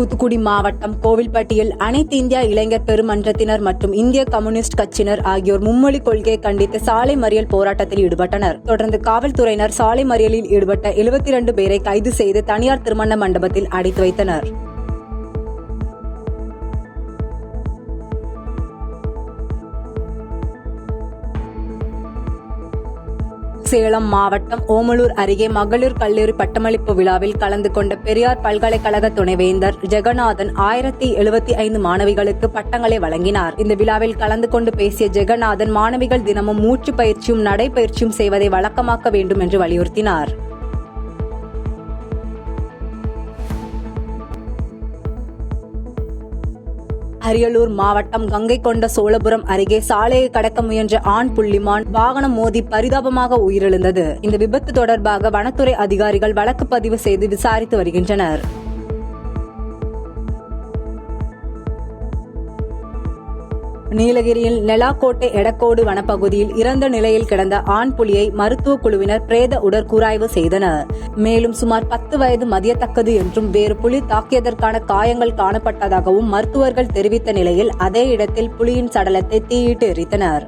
தூத்துக்குடி மாவட்டம் கோவில்பட்டியில் அனைத்து இந்திய இளைஞர் பெருமன்றத்தினர் மற்றும் இந்திய கம்யூனிஸ்ட் கட்சியினர் ஆகியோர் மும்மொழி கொள்கையை கண்டித்து சாலை மறியல் போராட்டத்தில் ஈடுபட்டனர். தொடர்ந்து காவல்துறையினர் சாலை மறியலில் ஈடுபட்ட 72 பேரை கைது செய்து தனியார் திருமண மண்டபத்தில் அடைத்து வைத்தனர். சேலம் மாவட்டம் ஓமலூர் அருகே மகளிர் கல்லூரி பட்டமளிப்பு விழாவில் கலந்து கொண்ட பெரியார் பல்கலைக்கழக துணைவேந்தர் ஜெகநாதன் 1075 மாணவிகளுக்கு பட்டங்களை வழங்கினார். இந்த விழாவில் கலந்து கொண்டு பேசிய ஜெகநாதன் மாணவிகள் தினமும் மூச்சு பயிற்சியும் நடைபயிற்சியும் செய்வதை வழக்கமாக்க வேண்டும் என்று வலியுறுத்தினார். அரியலூர் மாவட்டம் கங்கை கொண்ட சோழபுரம் அருகே சாலையை கடக்க முயன்ற ஆண் புள்ளிமான் வாகனம் மோதி பரிதாபமாக உயிரிழந்தது. இந்த விபத்து தொடர்பாக வனத்துறை அதிகாரிகள் வழக்கு பதிவு செய்து விசாரித்து வருகின்றனர். நீலகிரியில் நெலாக்கோட்டை எடக்கோடு வனப்பகுதியில் இறந்த நிலையில் கிடந்த ஆண் புலியை மருத்துவ குழுவினர் பிரேத உடற்கூராய்வு செய்தனர். மேலும் சுமார் 10 வயது மதியத்தக்கது என்றும் வேறு புலி தாக்கியதற்கான காயங்கள் காணப்பட்டதாகவும் மருத்துவர்கள் தெரிவித்த நிலையில் அதே இடத்தில் புலியின் சடலத்தை தீயிட்டு எரித்தனர்.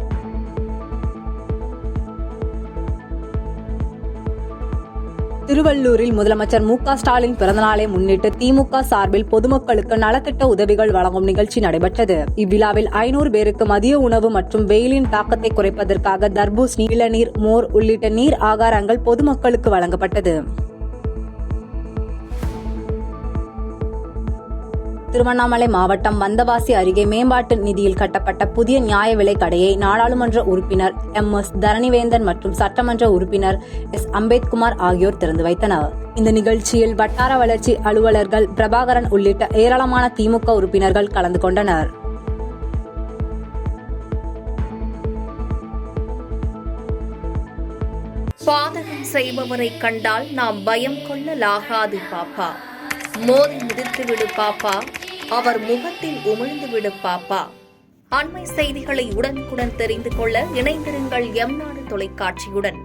திருவள்ளூரில் முதலமைச்சர் மு.க. ஸ்டாலின் பிறந்தநாளை முன்னிட்டு திமுக சார்பில் பொதுமக்களுக்கு நலத்திட்ட உதவிகள் வழங்கும் நிகழ்ச்சி நடைபெற்றது. இவ்விழாவில் 500 பேருக்கு மதிய உணவு மற்றும் வெயிலின் தாக்கத்தை குறைப்பதற்காக தர்பூசணி, இளநீர், மோர் உள்ளிட்ட நீர் ஆகாரங்கள் பொதுமக்களுக்கு வழங்கப்பட்டது. திருவண்ணாமலை மாவட்டம் வந்தவாசி அருகே மேம்பாட்டு நிதியில் கட்டப்பட்ட புதிய நியாய விலை கடையை நாடாளுமன்ற உறுப்பினர் எம்.எஸ். தரணிவேந்தன் மற்றும் சட்டமன்ற உறுப்பினர் எஸ். அம்பேத்குமார் ஆகியோர் திறந்து வைத்தனர். இந்த நிகழ்ச்சியில் வட்டார வளர்ச்சி அலுவலர்கள் பிரபாகரன் உள்ளிட்ட ஏராளமான திமுக உறுப்பினர்கள் கலந்து கொண்டனர். பாதகம் செய்பவரை கண்டால் நாம் பயம் கொள்ளலாகாது பாப்பா. மோதி மிதித்து விடு பாப்பா, அவர் முகத்தில் உமிழ்ந்து விடு பாப்பா. அண்மை செய்திகளை உடனுக்குடன் தெரிந்து கொள்ள இணைந்திருங்கள் எம் நாடு தொலைக்காட்சியுடன்.